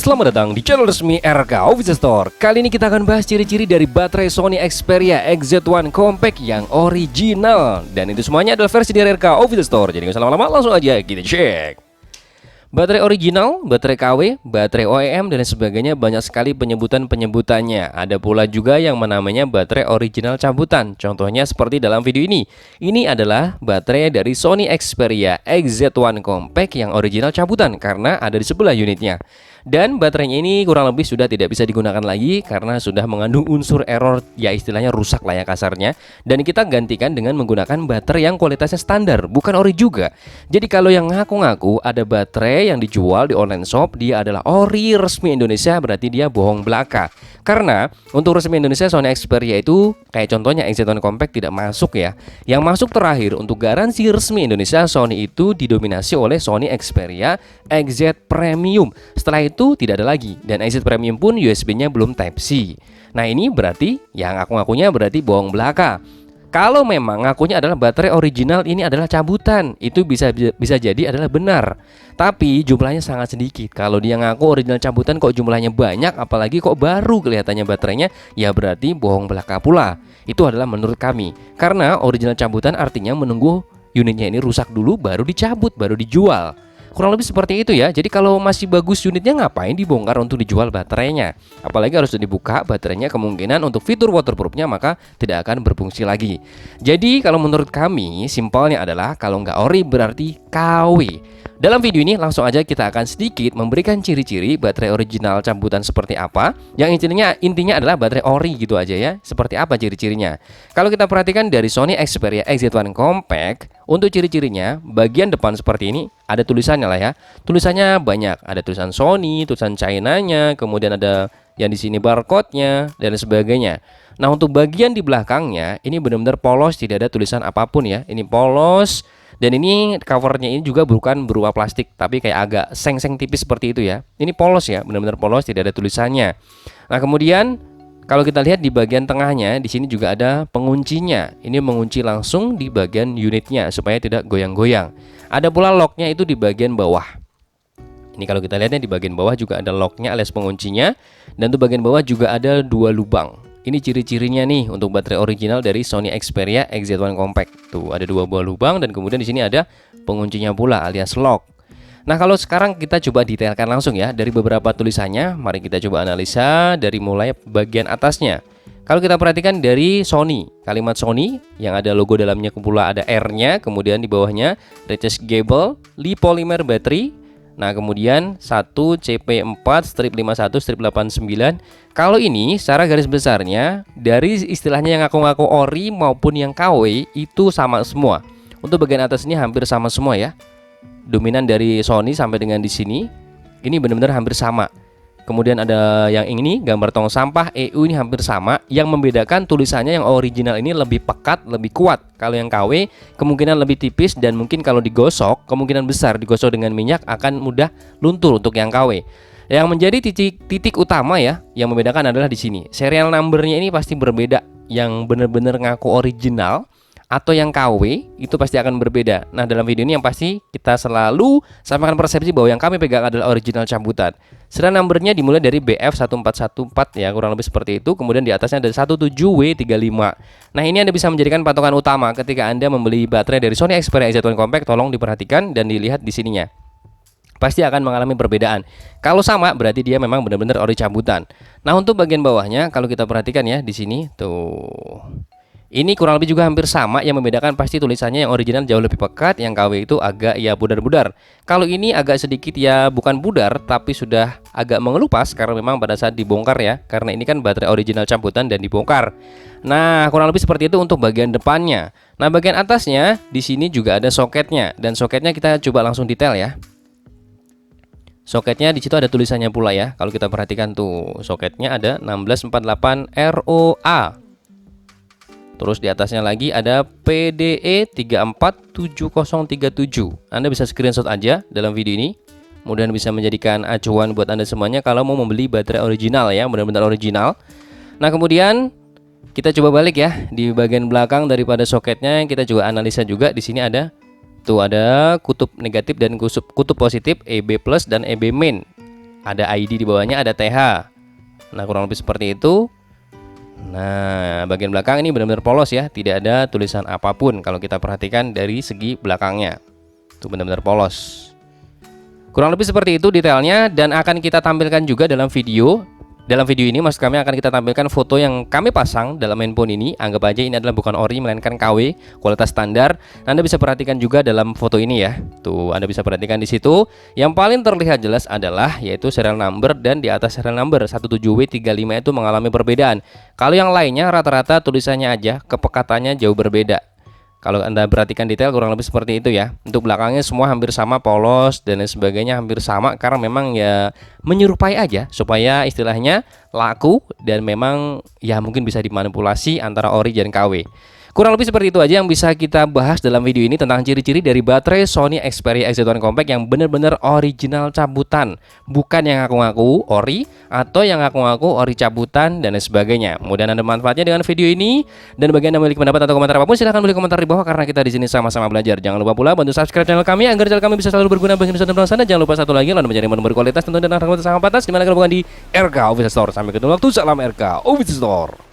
selamat datang di channel resmi RK Official Store. Kali ini kita akan bahas ciri-ciri dari baterai Sony Xperia XZ1 Compact yang original. Dan itu semuanya adalah versi dari RK Official Store. Jadi nggak usah lama-lama, langsung aja kita cek. Baterai original, baterai KW, baterai OEM, dan sebagainya, banyak sekali penyebutannya. Ada pula juga yang namanya baterai original cabutan. Contohnya seperti dalam video ini. Ini adalah baterai dari Sony Xperia XZ1 Compact yang original cabutan karena ada di sebelah unitnya. Dan baterainya ini kurang lebih sudah tidak bisa digunakan lagi karena sudah mengandung unsur error, ya istilahnya rusak lah ya kasarnya. Dan kita gantikan dengan menggunakan baterai yang kualitasnya standar, bukan ori juga. Jadi kalau yang ngaku-ngaku ada baterai yang dijual di online shop, dia adalah ori resmi Indonesia, berarti dia bohong belaka. Karena untuk resmi Indonesia Sony Xperia itu kayak contohnya XZ1 Compact tidak masuk ya. Yang masuk terakhir untuk garansi resmi Indonesia Sony itu didominasi oleh Sony Xperia XZ Premium. Setelah itu tidak ada lagi, dan XZ Premium pun USB-nya belum Type-C. Nah ini berarti yang ngaku-ngakunya berarti bohong belaka. Kalau memang ngakunya adalah baterai original, ini adalah cabutan, itu bisa jadi adalah benar. Tapi jumlahnya sangat sedikit. Kalau dia ngaku original cabutan kok jumlahnya banyak, apalagi kok baru kelihatannya baterainya, ya berarti bohong belaka pula. Itu adalah menurut kami. Karena original cabutan artinya menunggu unitnya ini rusak dulu baru dicabut, baru dijual. Kurang lebih seperti itu ya. Jadi kalau masih bagus unitnya, ngapain dibongkar untuk dijual baterainya? Apalagi harus dibuka baterainya, kemungkinan untuk fitur waterproofnya maka tidak akan berfungsi lagi. Jadi kalau menurut kami simpelnya adalah kalau nggak ori berarti KW. Dalam video ini langsung aja kita akan sedikit memberikan ciri-ciri baterai original cabutan seperti apa. Yang intinya adalah baterai ori gitu aja ya. Seperti apa ciri-cirinya? Kalau kita perhatikan dari Sony Xperia XZ1 Compact, untuk ciri-cirinya bagian depan seperti ini ada tulisannya lah ya. Tulisannya banyak, ada tulisan Sony, tulisan China-nya, kemudian ada yang di sini barcode-nya dan sebagainya. Nah, untuk bagian di belakangnya ini benar-benar polos, tidak ada tulisan apapun ya. Ini polos. Dan ini covernya ini juga bukan berupa plastik, tapi kayak agak seng-seng tipis seperti itu ya. Ini polos ya, benar-benar polos, tidak ada tulisannya. Nah kemudian kalau kita lihat di bagian tengahnya, di sini juga ada penguncinya. Ini mengunci langsung di bagian unitnya supaya tidak goyang-goyang. Ada pula locknya itu di bagian bawah. Ini kalau kita lihatnya di bagian bawah juga ada locknya alias penguncinya. Dan di bagian bawah juga ada dua lubang. Ini ciri-cirinya nih untuk baterai original dari Sony Xperia XZ1 Compact. Tuh ada dua buah lubang dan kemudian di sini ada penguncinya pula alias lock. Nah kalau sekarang kita coba detailkan langsung ya dari beberapa tulisannya. Mari kita coba analisa dari mulai bagian atasnya. Kalau kita perhatikan dari Sony, kalimat Sony yang ada logo dalamnya pula ada R-nya, kemudian di bawahnya rechargeable lipolymer battery. Nah kemudian 1 CP4 strip 51 strip 89. Kalau ini secara garis besarnya dari istilahnya yang ngaku-ngaku ori maupun yang KW itu sama semua. Untuk bagian atas ini hampir sama semua ya. Dominan dari Sony sampai dengan di sini ini benar-benar hampir sama. Kemudian ada yang ini gambar tong sampah EU ini hampir sama. Yang membedakan tulisannya yang original ini lebih pekat, lebih kuat. Kalau yang KW kemungkinan lebih tipis dan mungkin kalau digosok kemungkinan besar digosok dengan minyak akan mudah luntur untuk yang KW. Yang menjadi titik utama ya yang membedakan adalah di sini. Serial numbernya ini pasti berbeda. Yang benar-benar ngaku original atau yang KW itu pasti akan berbeda. Nah dalam video ini yang pasti kita selalu sampaikan persepsi bahwa yang kami pegang adalah original cabutan. Serial numbernya dimulai dari BF1414 ya, kurang lebih seperti itu. Kemudian di atasnya ada 17W35. Nah ini Anda bisa menjadikan patokan utama ketika Anda membeli baterai dari Sony Xperia XZ1 Compact. Tolong diperhatikan dan dilihat di sininya. Pasti akan mengalami perbedaan. Kalau sama berarti dia memang benar-benar ori cabutan. Nah untuk bagian bawahnya kalau kita perhatikan ya di sini tuh. Ini kurang lebih juga hampir sama. Yang membedakan pasti tulisannya yang original jauh lebih pekat, yang KW itu agak ya pudar-pudar. Kalau ini agak sedikit ya bukan pudar tapi sudah agak mengelupas karena memang pada saat dibongkar ya. Karena ini kan baterai original cabutan dan dibongkar. Nah, kurang lebih seperti itu untuk bagian depannya. Nah, bagian atasnya di sini juga ada soketnya dan soketnya kita coba langsung detail ya. Soketnya di situ ada tulisannya pula ya. Kalau kita perhatikan tuh, soketnya ada 1648 ROA. Terus di atasnya lagi ada PDE 347037. Anda bisa screenshot aja dalam video ini. Kemudian bisa menjadikan acuan buat Anda semuanya kalau mau membeli baterai original ya, benar-benar original. Nah, kemudian kita coba balik ya di bagian belakang daripada soketnya, kita juga analisa juga. Di sini ada tuh ada kutub negatif dan kutub positif, EB plus dan EB main. ada ID di bawahnya, ada TH. Nah, kurang lebih seperti itu. Nah, bagian belakang ini benar-benar polos ya, tidak ada tulisan apapun kalau kita perhatikan dari segi belakangnya. Itu benar-benar polos. Kurang lebih seperti itu detailnya, dan akan kita tampilkan juga dalam video. Dalam video ini maksud kami akan kita tampilkan foto yang kami pasang dalam handphone ini. Anggap aja ini adalah bukan ori melainkan KW, kualitas standar. Anda bisa perhatikan juga dalam foto ini ya. Tuh, Anda bisa perhatikan di situ. Yang paling terlihat jelas adalah yaitu serial number, dan di atas serial number 17W35 itu mengalami perbedaan. Kalau yang lainnya rata-rata tulisannya aja kepekatannya jauh berbeda. Kalau Anda perhatikan detail kurang lebih seperti itu ya. Untuk belakangnya semua hampir sama, polos dan lain sebagainya hampir sama, karena memang ya menyerupai aja supaya istilahnya laku, dan memang ya mungkin bisa dimanipulasi antara ori dan KW. Kurang lebih seperti itu aja yang bisa kita bahas dalam video ini tentang ciri-ciri dari baterai Sony Xperia XZ1 Compact yang benar-benar original cabutan, bukan yang ngaku-ngaku ori atau yang ngaku-ngaku ori cabutan dan lain sebagainya. Mudah-mudahan ada manfaatnya dengan video ini, dan bagi Anda memiliki pendapat atau komentar apapun silahkan boleh komentar di bawah, karena kita di sini sama-sama belajar. Jangan lupa pula bantu subscribe channel kami agar channel kami bisa selalu berguna bagi Indonesia dan bangsa. Dan jangan lupa satu lagi, lalu mencari menu berkualitas tentu dan harga sangat pantas, dimana kalau bukan di RK Official Store. Sampai ketemu waktu, salam RK Official Store.